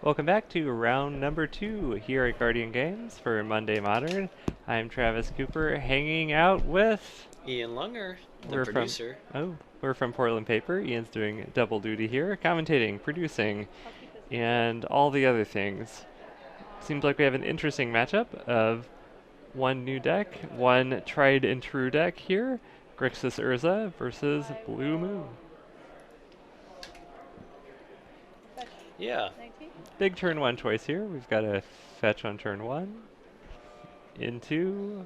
Welcome back to round number 2 here at Guardian Games for Monday Modern. I'm Travis Cooper, hanging out with. Ian Lunger, the We're from. producer. We're from Portland Paper. Ian's doing double duty here, commentating, producing, and all the other things. Seems like we have an interesting matchup of one new deck, one tried and true deck here. Grixis Urza versus Blue Moon. Yeah, Big turn 1 choice here. We've got a fetch on turn 1 into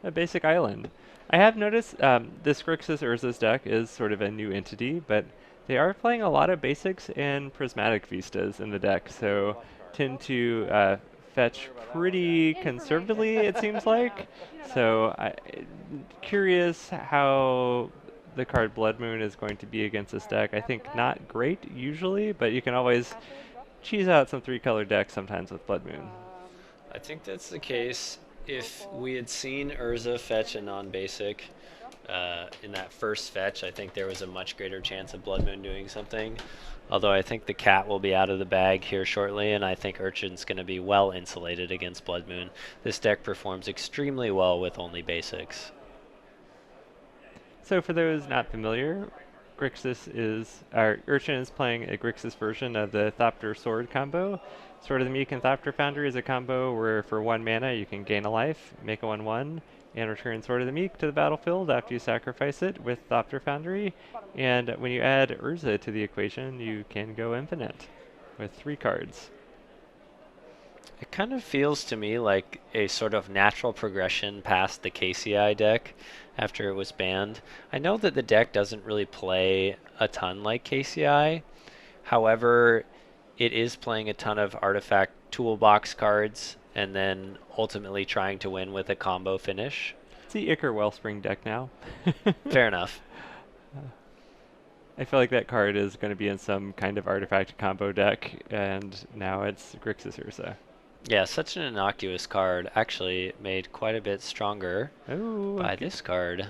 a basic island. I have noticed this Grixis Urza's deck is sort of a new entity, but they are playing a lot of basics and prismatic vistas in the deck, so tend to fetch pretty conservatively, it seems like. So curious how the card Blood Moon is going to be against this deck. I think not great usually, but you can always cheese out some 3-color decks sometimes with Blood Moon. I think that's the case. If we had seen Urza fetch a non-basic in that first fetch, I think there was a much greater chance of Blood Moon doing something. Although I think the cat will be out of the bag here shortly, and I think Urchin's going to be well insulated against Blood Moon. This deck performs extremely well with only basics. So for those not familiar, Urchin is playing a Grixis version of the Thopter Sword combo. Sword of the Meek and Thopter Foundry is a combo where for 1 mana you can gain a life, make a 1/1, and return Sword of the Meek to the battlefield after you sacrifice it with Thopter Foundry. And when you add Urza to the equation, you can go infinite with 3 cards. It kind of feels to me like a sort of natural progression past the KCI deck after it was banned. I know that the deck doesn't really play a ton like KCI. However, it is playing a ton of artifact toolbox cards and then ultimately trying to win with a combo finish. It's the Ichor Wellspring deck now. Fair enough. I feel like that card is going to be in some kind of artifact combo deck, and now it's Grixis Urza. Yeah, such an innocuous card. Actually made quite a bit stronger by this card.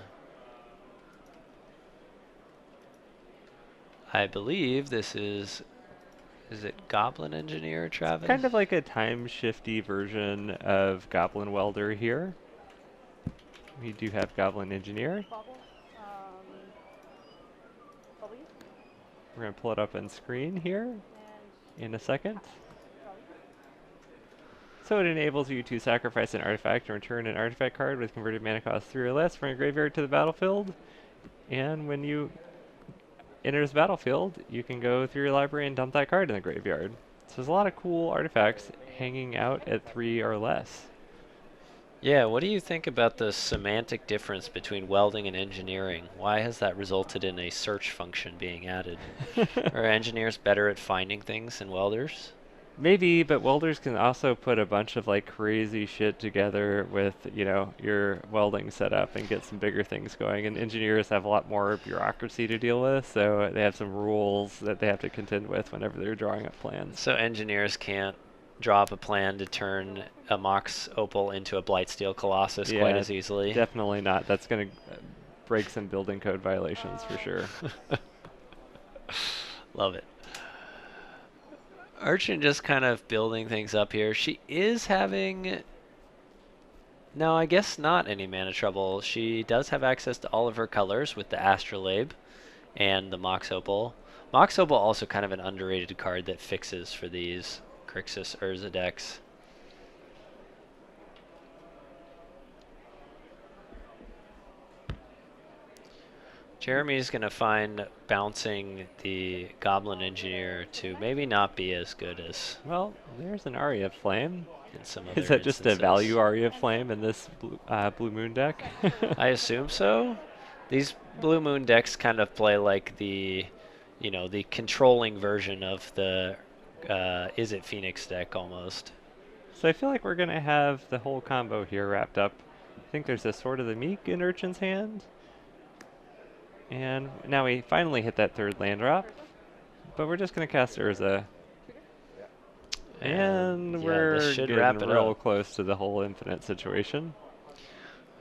I believe this is it Goblin Engineer, Travis? Kind of like a time-shifty version of Goblin Welder here. We do have Goblin Engineer. We're going to pull it up on screen here in a second. So it enables you to sacrifice an artifact and return an artifact card with converted mana cost 3 or less from your graveyard to the battlefield. And when you enters the battlefield, you can go through your library and dump that card in the graveyard. So there's a lot of cool artifacts hanging out at 3 or less. Yeah, what do you think about the semantic difference between welding and engineering? Why has that resulted in a search function being added? Are engineers better at finding things than welders? Maybe, but welders can also put a bunch of like crazy shit together with, your welding setup and get some bigger things going. And engineers have a lot more bureaucracy to deal with, so they have some rules that they have to contend with whenever they're drawing up plans. So engineers can't draw up a plan to turn a Mox Opal into a Blightsteel Colossus quite as easily. Definitely not. That's going to break some building code violations for sure. Love it. Urchin just kind of building things up here. She is having... No, I guess not any mana trouble. She does have access to all of her colors with the Astrolabe and the Mox Opal. Mox Opal also kind of an underrated card that fixes for these Grixis Urza decks. Jeremy's going to find bouncing the Goblin Engineer to maybe not be as good as... Well, there's an Aria Flame. In some other Is that just instances. a value Aria Flame in this Blue Moon deck? I assume so. These Blue Moon decks kind of play like the controlling version of the Is It Phoenix deck almost. So I feel like we're going to have the whole combo here wrapped up. I think there's a Sword of the Meek in Urchin's hand. And now we finally hit that 3rd land drop. But we're just going to cast Urza. And we're getting real close to the whole infinite situation.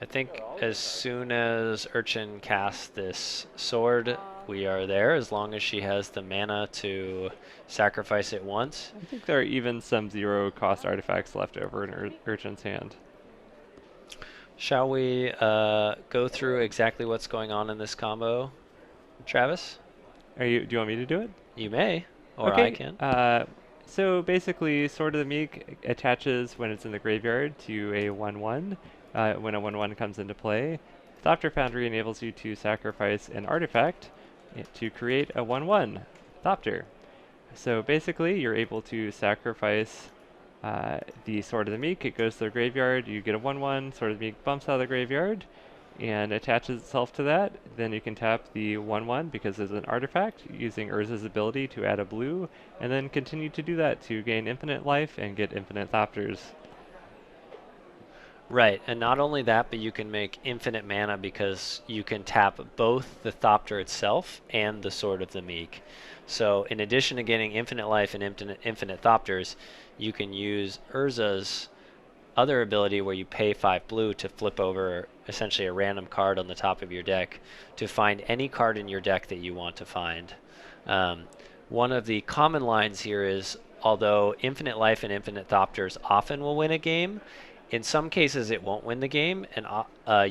I think as soon as Urchin casts this sword, we are there as long as she has the mana to sacrifice it once. I think there are even some 0 cost artifacts left over in Urchin's hand. Shall we go through exactly what's going on in this combo, Travis? Do you want me to do it? You may, or I Okay. can. So basically, Sword of the Meek attaches when it's in the graveyard to a 1/1. When a 1/1 comes into play, Thopter Foundry enables you to sacrifice an artifact to create a 1/1 Thopter. So basically, you're able to sacrifice the Sword of the Meek. It goes to the graveyard. You get a 1/1. Sword of the Meek bumps out of the graveyard and attaches itself to that. Then you can tap the 1/1 because it's an artifact using Urza's ability to add a blue, and then continue to do that to gain infinite life and get infinite Thopters. Right, and not only that, but you can make infinite mana because you can tap both the Thopter itself and the Sword of the Meek. So in addition to getting infinite life and infinite Thopters, you can use Urza's other ability where you pay 5 blue to flip over essentially a random card on the top of your deck to find any card in your deck that you want to find. One of the common lines here is, although infinite life and infinite Thopters often will win a game, in some cases it won't win the game, and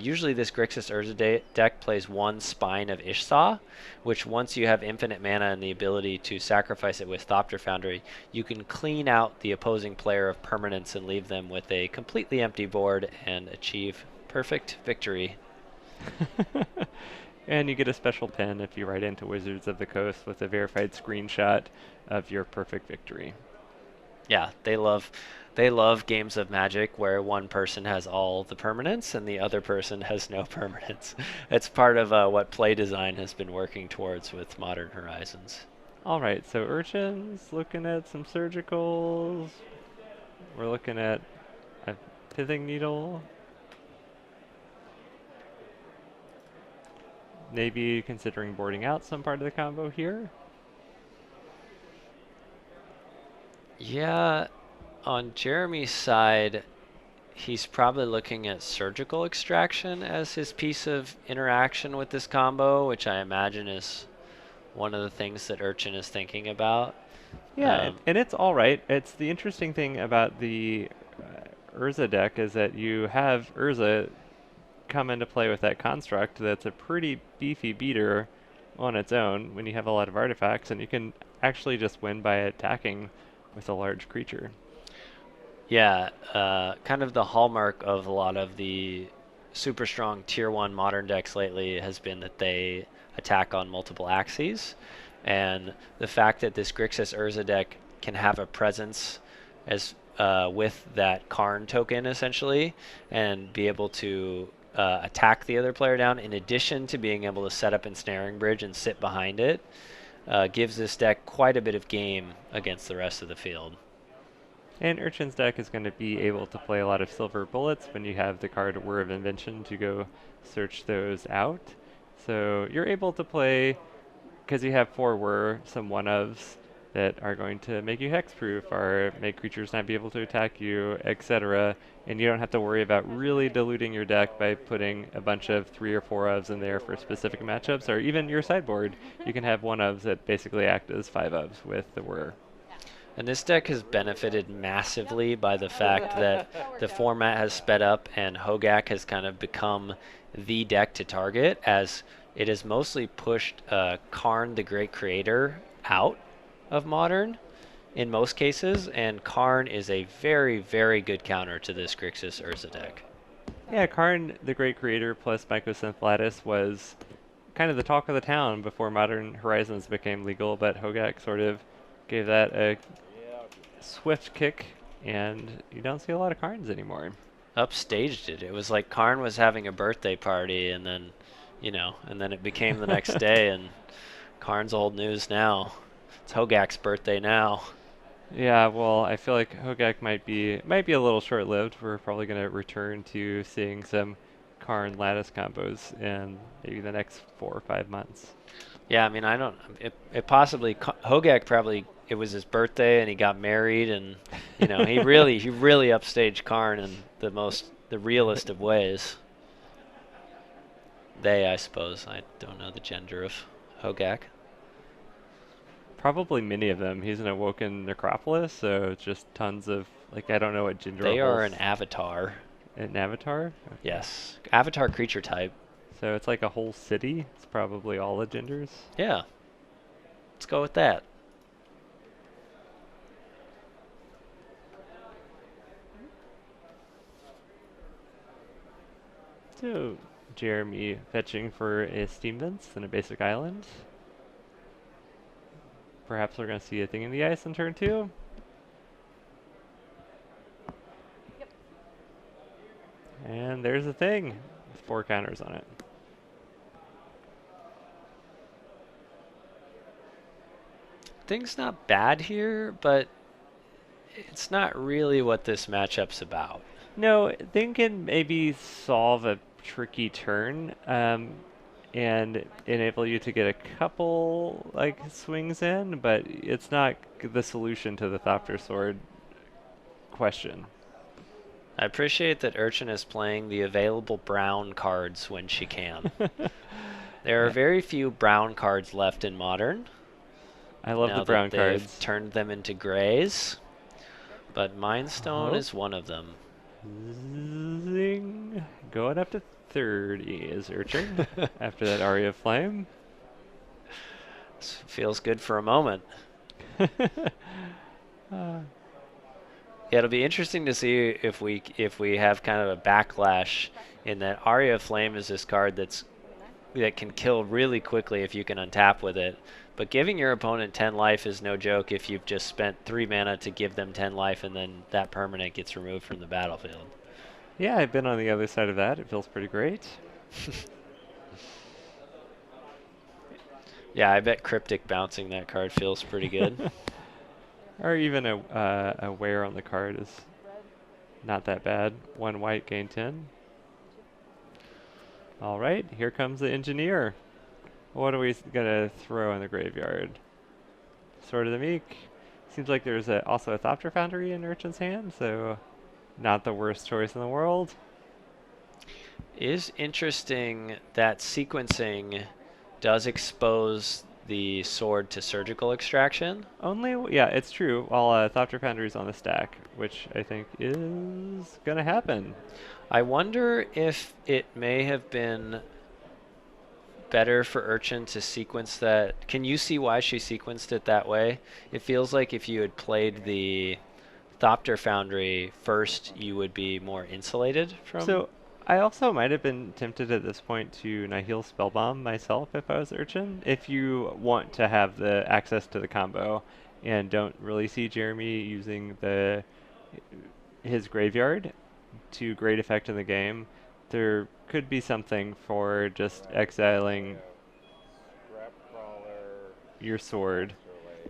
usually this Grixis Urza deck plays one Spine of Ishsaw, which once you have infinite mana and the ability to sacrifice it with Thopter Foundry, you can clean out the opposing player of permanents and leave them with a completely empty board and achieve perfect victory. And you get a special pin if you write into Wizards of the Coast with a verified screenshot of your perfect victory. Yeah, they love games of Magic where one person has all the permanents and the other person has no permanents. It's part of what play design has been working towards with Modern Horizons. All right, so Urchin's looking at some surgicals. We're looking at a pithing needle. Maybe considering boarding out some part of the combo here. Yeah, on Jeremy's side, he's probably looking at surgical extraction as his piece of interaction with this combo, which I imagine is one of the things that Urchin is thinking about. Yeah, and it's all right. It's the interesting thing about the Urza deck is that you have Urza come into play with that construct that's a pretty beefy beater on its own when you have a lot of artifacts, and you can actually just win by attacking with a large creature. Yeah, kind of the hallmark of a lot of the super strong tier 1 modern decks lately has been that they attack on multiple axes. And the fact that this Grixis Urza deck can have a presence as with that Karn token essentially and be able to attack the other player down in addition to being able to set up Ensnaring Bridge and sit behind it gives this deck quite a bit of game against the rest of the field. And Urchin's deck is going to be able to play a lot of silver bullets when you have the card Whir of Invention to go search those out. So you're able to play, because you have 4 Whir, some 1-ofs that are going to make you hexproof or make creatures not be able to attack you, etc. And you don't have to worry about really diluting your deck by putting a bunch of 3 or 4-ofs in there for specific matchups, or even your sideboard. You can have 1-ofs that basically act as 5-ofs with the Whir. And this deck has benefited massively by the fact that the format has sped up and Hogak has kind of become the deck to target, as it has mostly pushed Karn the Great Creator out of Modern in most cases, and Karn is a very, very good counter to this Grixis Urza deck. Yeah, Karn, the Great Creator plus Mycosynth Lattice was kind of the talk of the town before Modern Horizons became legal, but Hogak sort of gave that a swift kick, and you don't see a lot of Karns anymore. Upstaged it. It was like Karn was having a birthday party, and then, and then it became the next day, and Karn's old news now. It's Hogak's birthday now. Yeah, well, I feel like Hogak might be a little short-lived. We're probably going to return to seeing some Karn Lattice combos in maybe the next 4 or 5 months. Yeah, I mean, I don't. It possibly Hogak probably it was his birthday and he got married, and he really upstaged Karn in the realest of ways. They, I suppose, I don't know the gender of Hogak. Probably many of them. He's an awoken necropolis, so it's just tons of, like, I don't know what gender They are holds. an avatar. An avatar? Okay. Yes. Avatar creature type. So it's like a whole city. It's probably all the genders. Yeah. Let's go with that. So Jeremy fetching for a steam vents and a basic island. Perhaps we're going to see a thing in the ice in turn 2. And there's a thing with 4 counters on it. Thing's not bad here, but it's not really what this matchup's about. No, thing can maybe solve a tricky turn and enable you to get a couple like swings in, but it's not the solution to the Thopter Sword question. I appreciate that Urchin is playing the available brown cards when she can. There are very few brown cards left in Modern. I love now the brown that they've cards. turned them into grays, but Mind Stone is one of them. Zing. Going up to 30 is Urchin after that Aria of Flame. This feels good for a moment. Yeah, it'll be interesting to see if we have kind of a backlash in that Aria of Flame is this card that can kill really quickly if you can untap with it. But giving your opponent 10 life is no joke if you've just spent 3 mana to give them 10 life and then that permanent gets removed from the battlefield. Yeah, I've been on the other side of that. It feels pretty great. Yeah, I bet Cryptic bouncing that card feels pretty good. Or even a wear on the card is not that bad. 1 white, gain 10. All right, here comes the engineer. What are we gonna throw in the graveyard? Sword of the Meek. Seems like there's also a Thopter Foundry in Urchin's hand, so not the worst choice in the world. Is interesting that sequencing does expose the sword to surgical extraction. Yeah, it's true. While Thopter Foundry is on the stack, which I think is gonna happen. I wonder if it may have been better for Urchin to sequence that. Can you see why she sequenced it that way? It feels like if you had played the Thopter Foundry first, you would be more insulated from. So I also might have been tempted at this point to Nihil Spellbomb myself if I was Urchin. If you want to have the access to the combo and don't really see Jeremy using his graveyard to great effect in the game, there could be something for just exiling your sword.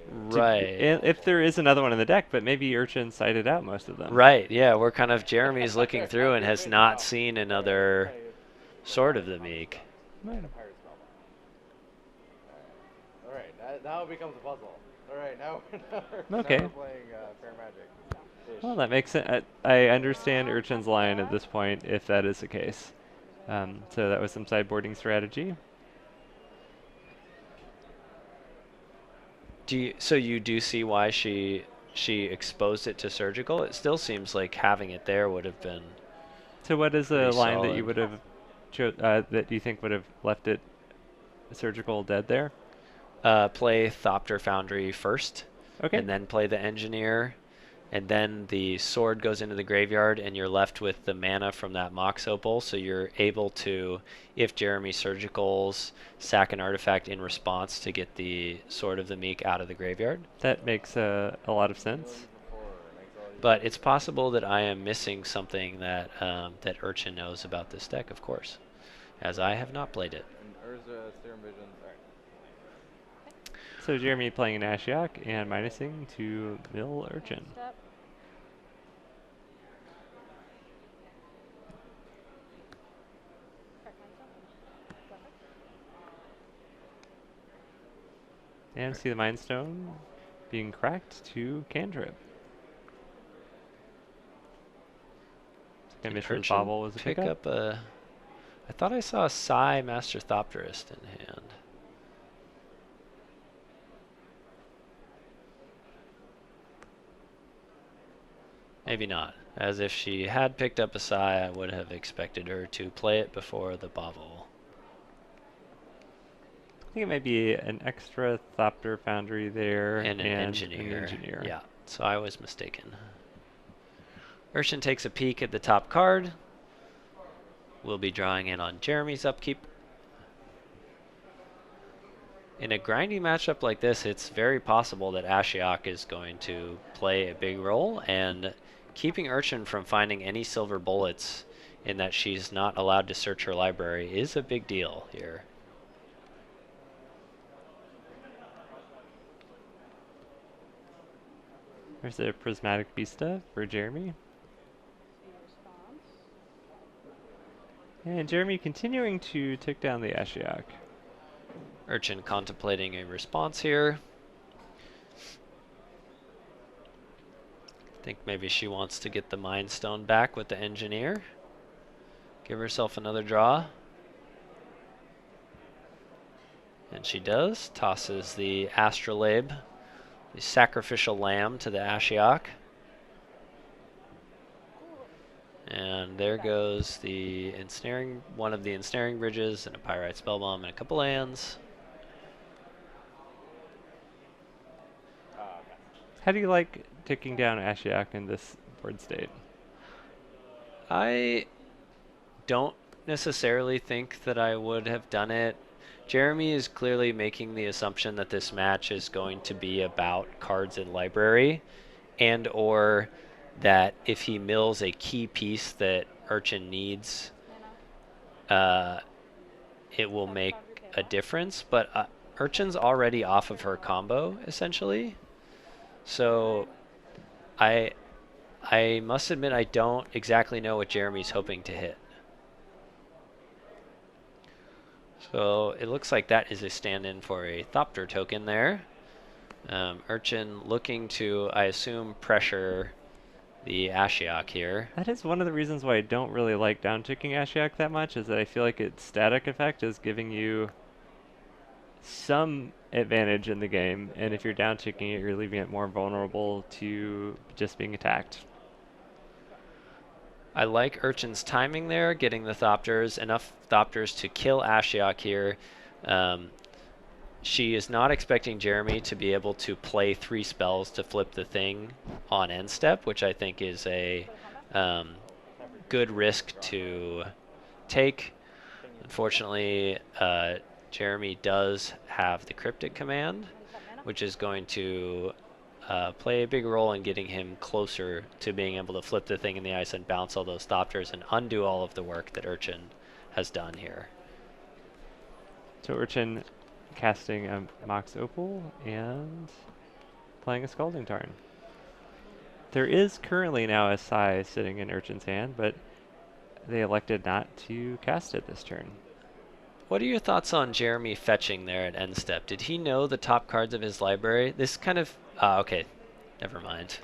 Right. If there is another one in the deck, but maybe Urchin cited out most of them. Right, yeah, we're kind of Jeremy's looking through and has not seen another Sword of the Meek. Alright, now it becomes a puzzle. Alright, now we're Okay. playing Fair Magic. Well, that makes sense. I understand Urchin's line at this point, if that is the case. So that was some sideboarding strategy. So you do see why she exposed it to surgical? It still seems like having it there would have been. So what is a Pretty line that you solid. would have that you think would have left it surgical dead there? Play Thopter Foundry first, Okay. and then play the Engineer, and then the sword goes into the graveyard, and you're left with the mana from that Mox Opal, so you're able to, if Jeremy surgicals, sack an artifact in response to get the Sword of the Meek out of the graveyard. That makes a lot of sense. But it's possible that I am missing something that that Urchin knows about this deck, of course, as I have not played it. And Urza, Serum Visions. Alright. So Jeremy playing an Ashiok and minusing to mill Urchin. And see the Mind Stone being cracked to cantrip. Mission Urchin Bobble was a pick pickup. up a. I thought I saw a Psy Master Thopterist in hand. Maybe not. As if she had picked up a Sai, I would have expected her to play it before the Bobble. I think it might be an extra Thopter Foundry there And an an engineer. engineer. Yeah, so I was mistaken. Urshan takes a peek at the top card. We'll be drawing in on Jeremy's upkeep. In a grindy matchup like this, it's very possible that Ashiok is going to play a big role, and keeping Urchin from finding any silver bullets in that she's not allowed to search her library is a big deal here. There's a Prismatic Vista for Jeremy. And Jeremy continuing to tick down the Ashiok. Urchin contemplating a response here. I think maybe she wants to get the Mind Stone back with the engineer. Give herself another draw. And she does. Tosses the Astrolabe, the sacrificial lamb, to the Ashiok. And there goes the ensnaring, one of the ensnaring bridges, and a Pyrite Spellbomb, and a couple lands. How do you like ticking down Ashiok in this board state? I don't necessarily think that I would have done it. Jeremy is clearly making the assumption that this match is going to be about cards in library, and or that if he mills a key piece that Urchin needs, it will make a difference. But Urchin's already off of her combo, essentially. So I must admit I don't exactly know what Jeremy's hoping to hit. So it looks like that is a stand-in for a Thopter token there. Urchin looking to, I assume, pressure the Ashiok here. That is one of the reasons why I don't really like down-ticking Ashiok that much, is that I feel like its static effect is giving you some advantage in the game, and if you're down-ticking it, you're leaving it more vulnerable to just being attacked. I like Urchin's timing there, getting the Thopters, enough Thopters to kill Ashiok here. She is not expecting Jeremy to be able to play 3 spells to flip the thing on end step, which I think is a good risk to take. Unfortunately, Jeremy does have the Cryptic Command, which is going to play a big role in getting him closer to being able to flip the thing in the ice and bounce all those Thopters and undo all of the work that Urchin has done here. So Urchin casting a Mox Opal and playing a Scalding Tarn. There is currently now a Sai sitting in Urchin's hand, but they elected not to cast it this turn. What are your thoughts on Jeremy fetching there at end step? Did he know the top cards of his library? This kind of okay, never mind.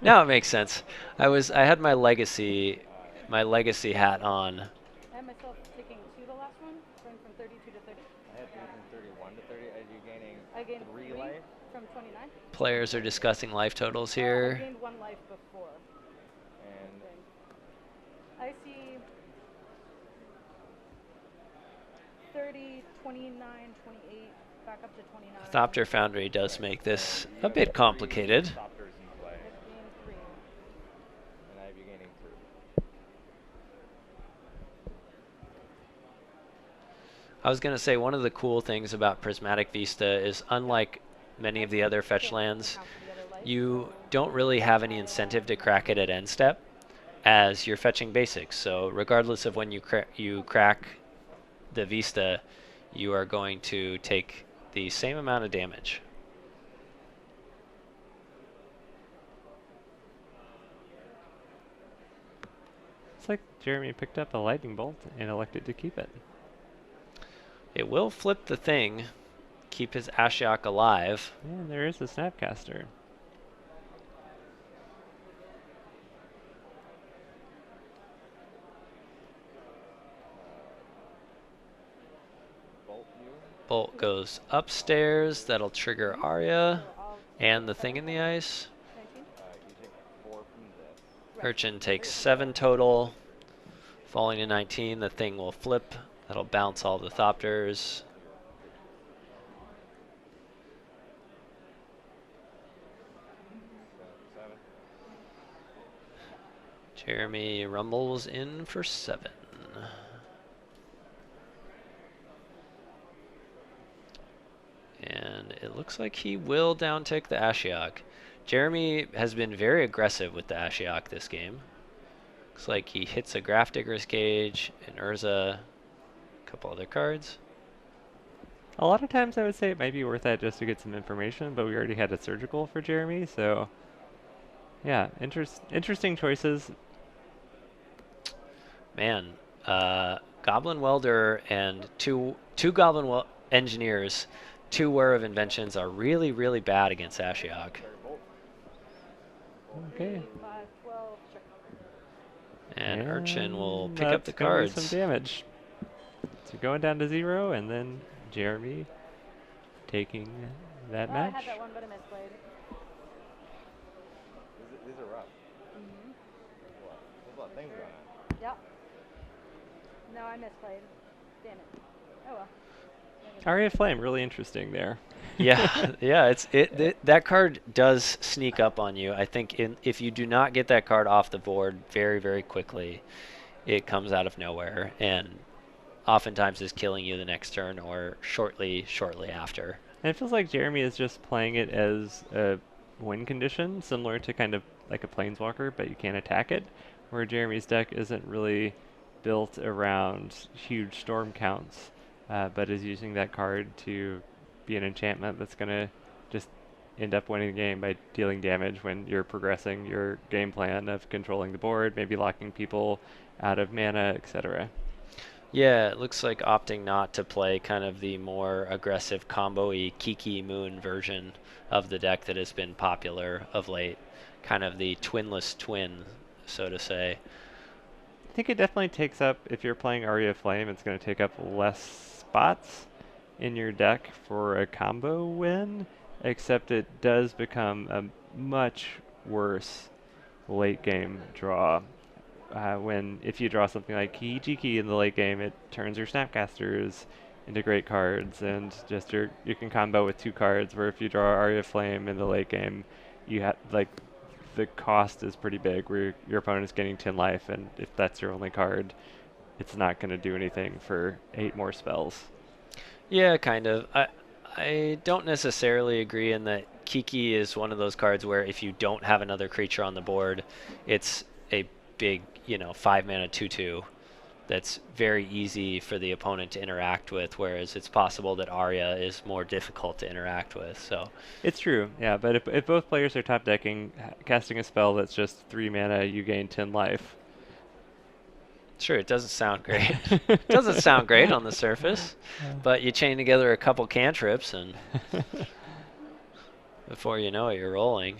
Now it makes sense. I had my legacy hat on. I had myself taking 2 the last one, going from 32 to 30. I had you from 31 to 30. Are you gaining I gained 3 3 life? from 29. Players are discussing life totals I here. gained 1 life before. And I see 30, 29, 28, back up to 29. Thopter Foundry does make this a bit complicated. Thopters in play, I've gained 3. and I have you gaining 2. I was going to say one of the cool things about Prismatic Vista is, unlike many of the other fetch lands, you don't really have any incentive to crack it at end step, as you're fetching basics. So regardless of when you crack the Vista, you are going to take the same amount of damage. It's like Jeremy picked up a Lightning Bolt and elected to keep it. It will flip the thing, keep his Ashiok alive. And there is a Snapcaster. Bolt you. Bolt goes upstairs, that'll trigger Arya and the thing in the ice. 19. You take 4 from this. Urchin takes 7 total. Falling to 19, the thing will flip. That'll bounce all the Thopters. Jeremy rumbles in for 7. And it looks like he will downtick the Ashiok. Jeremy has been very aggressive with the Ashiok this game. Looks like he hits a Grafdigger's Cage, an Urza, a couple other cards. A lot of times I would say it might be worth that just to get some information, but we already had a surgical for Jeremy, so yeah, interesting choices. Man, Goblin Welder and two Goblin Engineers, 2 Wear of Inventions are really, really bad against Ashiok. Okay. 5, 12, check. And Urchin will pick that's up the gonna be cards. some damage. So going down to 0, and then Jeremy taking that Oh, match. I had that one, but I misplayed. These are rough. Mm-hmm. What? There's a lot of things going on. Yep. No, I misplayed. Damn it. Oh well. Aria Flame, really interesting there. Yeah, yeah. That card does sneak up on you. I think if you do not get that card off the board very, very quickly, it comes out of nowhere and oftentimes is killing you the next turn or shortly after. And it feels like Jeremy is just playing it as a win condition, similar to kind of like a Planeswalker, but you can't attack it, where Jeremy's deck isn't really built around huge storm counts, but is using that card to be an enchantment that's going to just end up winning the game by dealing damage when you're progressing your game plan of controlling the board, maybe locking people out of mana, etc. Yeah, it looks like opting not to play kind of the more aggressive combo-y Kiki Moon version of the deck that has been popular of late. Kind of the twinless twin, so to say. I think it definitely takes up, if you're playing Aria Flame, it's going to take up less spots in your deck for a combo win, except it does become a much worse late game draw. If you draw something like Kijiki in the late game, it turns your Snapcasters into great cards, and just you can combo with 2 cards. Where if you draw Aria Flame in the late game, you have like the cost is pretty big. Where your opponent is getting 10 life, and if that's your only card, it's not going to do anything for 8 more spells. Yeah, kind of. I don't necessarily agree in that Kiki is one of those cards where if you don't have another creature on the board, it's a big, 5-mana 2/2 that's very easy for the opponent to interact with, whereas it's possible that Arya is more difficult to interact with. So It's true, yeah, but if both players are top decking, casting a spell that's just 3 mana, you gain 10 life. sure, it doesn't sound great. It doesn't sound great on the surface, but you chain together a couple cantrips and before you know it, you're rolling.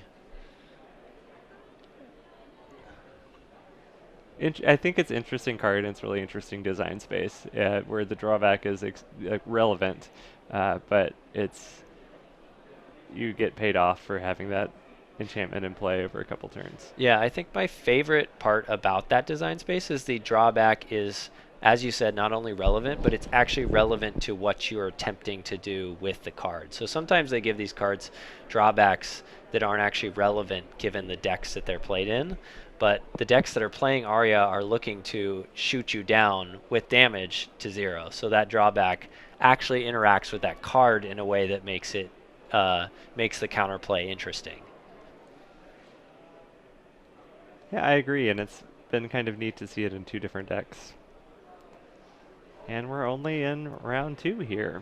I think it's interesting card, and it's really interesting design space, where the drawback is relevant, but you get paid off for having that enchantment in play over a couple turns. Yeah, I think my favorite part about that design space is the drawback is, as you said, not only relevant, but it's actually relevant to what you're attempting to do with the card. So sometimes they give these cards drawbacks that aren't actually relevant given the decks that they're played in. But the decks that are playing Arya are looking to shoot you down with damage to 0. So that drawback actually interacts with that card in a way that makes the counterplay interesting. Yeah, I agree, and it's been kind of neat to see it in 2 different decks. And we're only in round 2 here.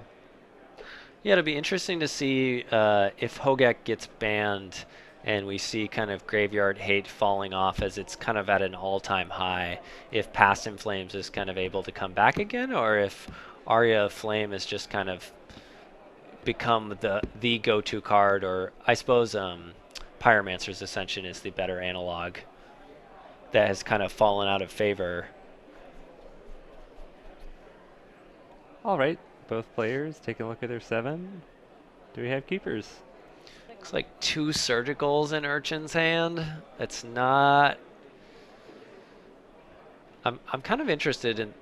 Yeah, it'll be interesting to see if Hogek gets banned and we see kind of Graveyard Hate falling off as it's kind of at an all-time high, if Past in Flames is kind of able to come back again, or if Arya of Flame has just kind of become the go-to card, or I suppose Pyromancer's Ascension is the better analog that has kind of fallen out of favor. All right, both players take a look at their 7. Do we have keepers? Looks like 2 surgicals in Urchin's hand. That's not I'm kind of interested in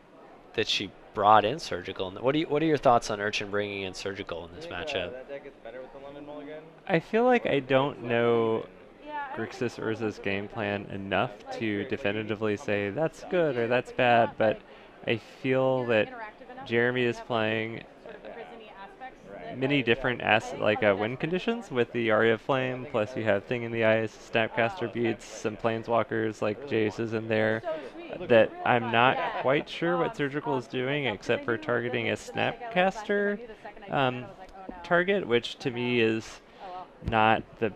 that she brought in Surgical. What are your thoughts on Urchin bringing in Surgical in I this think matchup? that deck gets better with the lemon mulligan. I feel like I don't know Yeah, I don't Grixis think Urza's Urza's game plan enough like, to Like you need definitively combos say with that's stuff. you good or do, that's but you're bad, not but like I feel you're that interactive enough. Jeremy You is have like playing sort of the prisony aspects that many like different I think other decks win kind of conditions ignore. with the Aria I Flame, think it plus you does. have Thing in the Ice, Snapcaster Oh, Beats, some Planeswalkers I like really Jace want is in to. there, so sweet. It looks that really Really I'm fun. not Yeah. quite sure what I'm Surgical is pissed doing myself because I except for knew targeting a the Magic Island Classic. I Snapcaster knew the second I joined it, I was like, oh no. target, which Oh to no. me is Oh well. not the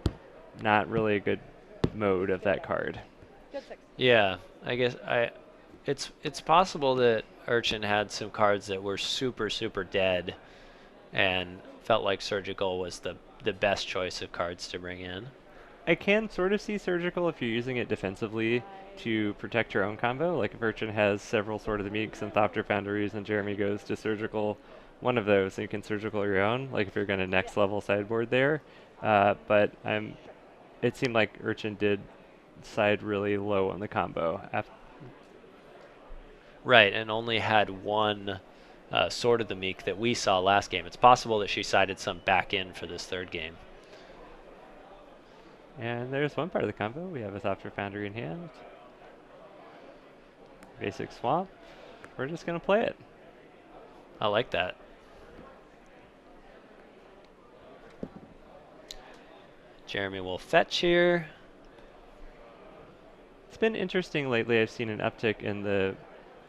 not really a good mode of that card. Good six. Yeah, I guess it's possible that Urchin had some cards that were super dead and felt like Surgical was the best choice of cards to bring in. I can sort of see Surgical if you're using it defensively to protect your own combo. Like if Urchin has several Sword of the Meeks and Thopter Foundries and Jeremy goes to Surgical one of those, and you can Surgical your own, like if you're going to next level sideboard there. But it seemed like Urchin did side really low on the combo. Right, and only had one Sword of the Meek that we saw last game. It's possible that she sided some back in for this third game. And there's one part of the combo. We have a Thopter Foundry in hand. Basic swamp. We're just going to play it. I like that. Jeremy will fetch here. It's been interesting lately. I've seen an uptick in the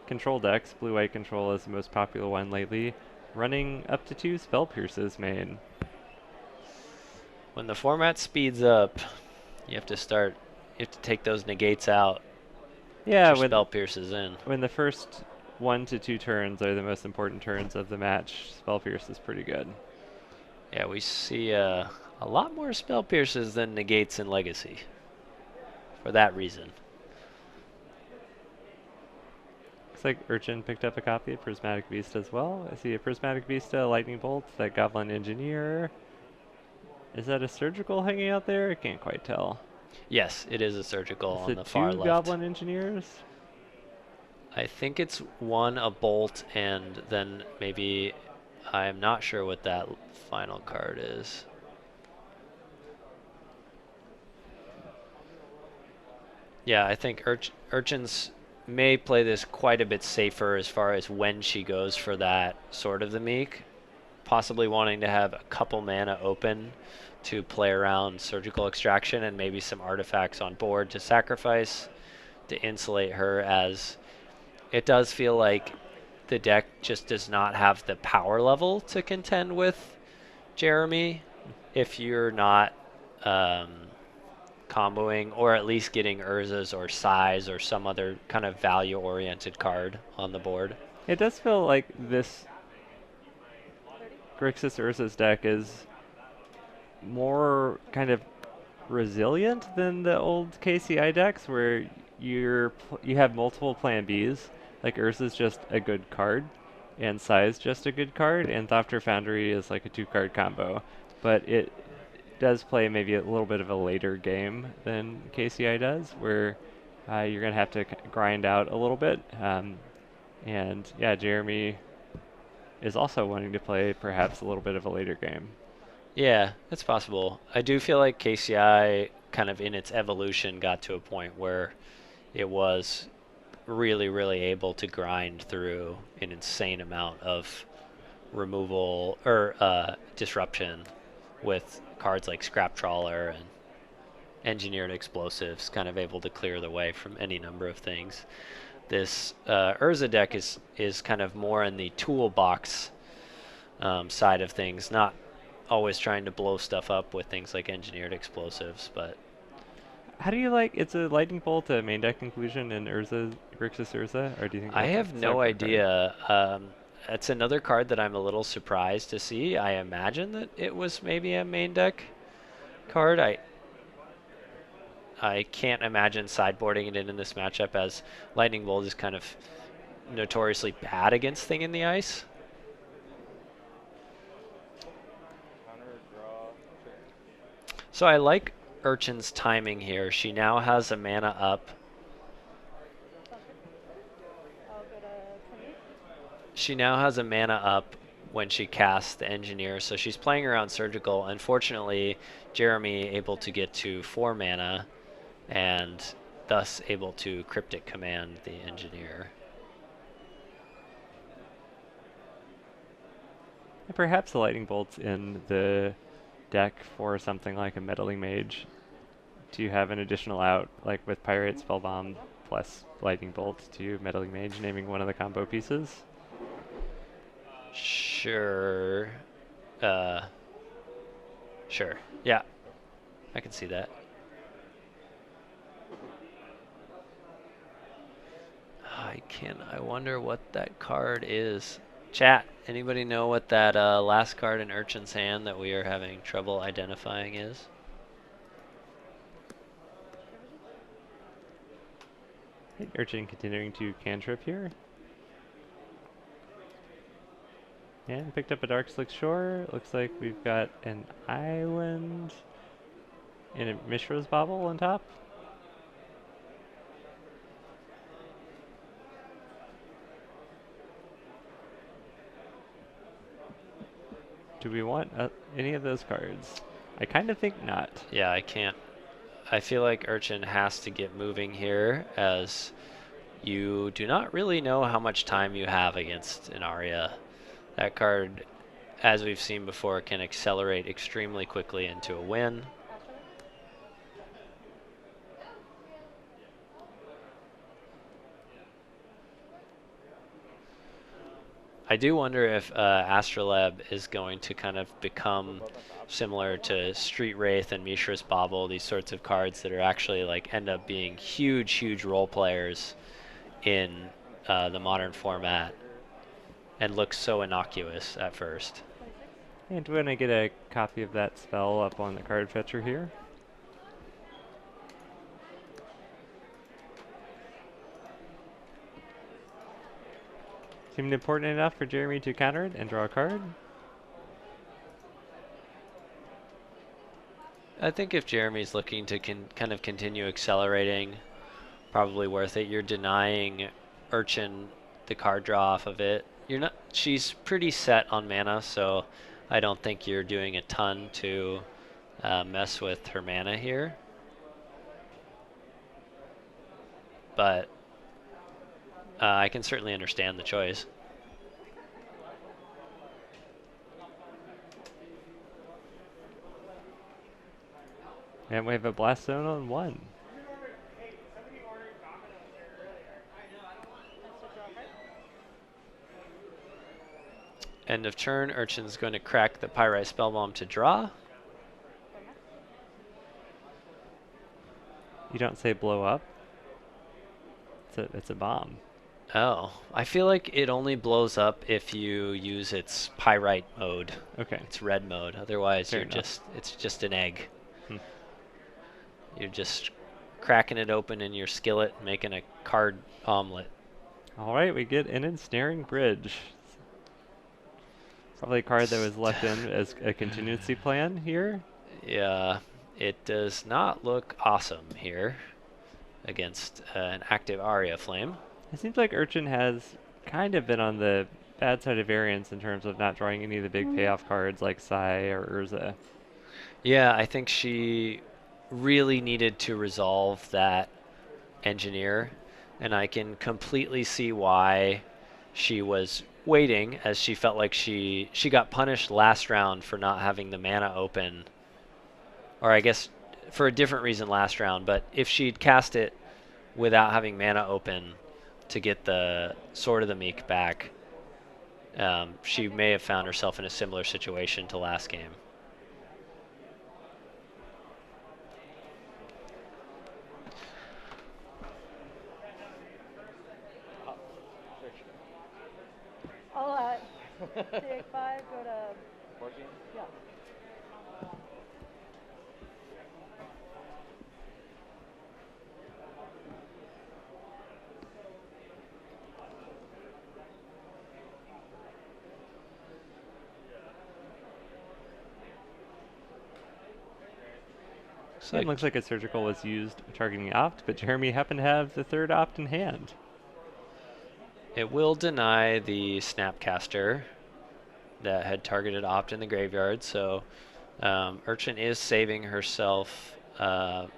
control decks. Blue-white control is the most popular one lately. Running up to 2 Spell Pierces main. When the format speeds up, you have to take those negates out. Yeah, Get your spell pierces in. when the first 1 to 2 turns are the most important turns of the match, Spell Pierce is pretty good. Yeah, we see a lot more spell pierces than negates in Legacy. For that reason. Looks like Urchin picked up a copy of Prismatic Beast as well. I see a Prismatic Beast, a Lightning Bolt, that Goblin Engineer. Is that a Surgical hanging out there? I can't quite tell. Yes, it is a Surgical Is on it the far 2 left. Goblin Engineers? I think it's one a bolt and then maybe I'm not sure what that final card is. Yeah, I think Urchins may play this quite a bit safer as far as when she goes for that Sword of the Meek, possibly wanting to have a couple mana open to play around Surgical Extraction and maybe some artifacts on board to sacrifice to insulate her, as it does feel like the deck just does not have the power level to contend with Jeremy if you're not comboing or at least getting Urza's or Size or some other kind of value-oriented card on the board. It does feel like this Grixis Urza's deck is more kind of resilient than the old KCI decks where you have multiple plan Bs. Like Urza's just a good card, and Size just a good card, and Thopter Foundry is like a 2-card combo. But it does play maybe a little bit of a later game than KCI does, where you're going to have to grind out a little bit. And yeah, Jeremy is also wanting to play perhaps a little bit of a later game. Yeah, it's possible. I do feel like KCI kind of in its evolution got to a point where it was really able to grind through an insane amount of removal or disruption with cards like Scrap Trawler and Engineered Explosives, kind of able to clear the way from any number of things. This Urza deck is kind of more in the toolbox side of things, not always trying to blow stuff up with things like Engineered Explosives, but How do you like, it's a Lightning Bolt a main deck inclusion in Urza, Grixis Urza, or do you think I that's a have no separate card? idea. It's another card that I'm a little surprised to see. I imagine that it was maybe a main deck card. I can't imagine sideboarding it in this matchup, as Lightning Bolt is kind of notoriously bad against Thing in the Ice. Counter, draw, sure. So I like Urchin's timing here. She now has a mana up. she now has a mana up when she casts the Engineer, so she's playing around Surgical. Unfortunately, Jeremy able to get to 4 mana and thus able to Cryptic Command the Engineer. And perhaps the lightning bolts in the deck for something like a meddling mage. Do you have an additional out, like with Pirate Spellbomb plus lightning bolt to meddling mage, naming one of the combo pieces? Sure. Sure. Yeah, I can see that. I wonder what that card is. Chat, anybody know what that last card in Urchin's hand that we are having trouble identifying is? Urchin continuing to cantrip here. And picked up a Dark Slick Shore. Looks like we've got an island and a Mishra's Bauble on top. Do we want any of those cards? I kind of think not. Yeah, I can't. I feel like Urchin has to get moving here, as you do not really know how much time you have against an Aria. That card, as we've seen before, can accelerate extremely quickly into a win. I do wonder if Astrolabe is going to kind of become similar to Street Wraith and Mishra's Bauble, these sorts of cards that are actually like end up being huge, huge role players in the modern format and look so innocuous at first. And we're going to get a copy of that spell up on the card fetcher here. Seemed important enough for Jeremy to counter it and draw a card. I think if Jeremy's looking to kind of continue accelerating, probably worth it. You're denying Urchin the card draw off of it. You're not. She's pretty set on mana, so I don't think you're doing a ton to mess with her mana here. But I can certainly understand the choice. And we have a Blast Zone on 1. End of turn, Urchin's going to crack the Pyrite Spellbomb to draw. You don't say blow up. It's a bomb. Oh, I feel like it only blows up if you use its Pyrite mode. Okay. Its red mode. Otherwise, Fair enough. it's just an egg. Hmm. You're just cracking it open in your skillet, making a card omelet. All right, we get an Ensnaring Bridge. Probably a card that was left in as a contingency plan here. Yeah, it does not look awesome here against an active Aria Flame. It seems like Urchin has kind of been on the bad side of variance in terms of not drawing any of the big payoff cards like Sai or Urza. Yeah, I think she really needed to resolve that Engineer, and I can completely see why she was waiting, as she felt like she got punished last round for not having the mana open, or I guess for a different reason last round, but if she'd cast it without having mana open to get the Sword of the Meek back, she may have found herself in a similar situation to last game. I'll take 5, go to 14? yeah. It looks like a surgical was used targeting Opt, but Jeremy happened to have the third Opt in hand. It will deny the Snapcaster that had targeted Opt in the graveyard, so Urchin is saving herself, it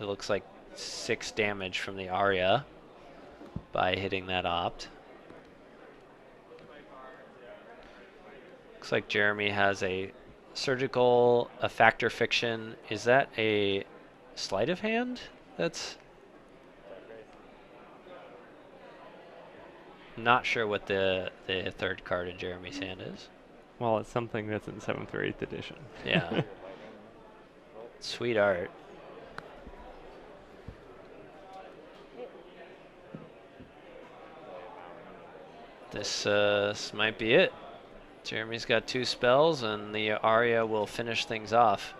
looks like 6 damage from the Aria by hitting that Opt. Looks like Jeremy has a surgical, a factor fiction. Is that a sleight of hand? That's not sure what the third card in Jeremy's hand is. Well, it's something that's in 7th or 8th edition. Yeah. Sweet art. This might be it. Jeremy's got 2 spells, and the Aria will finish things off.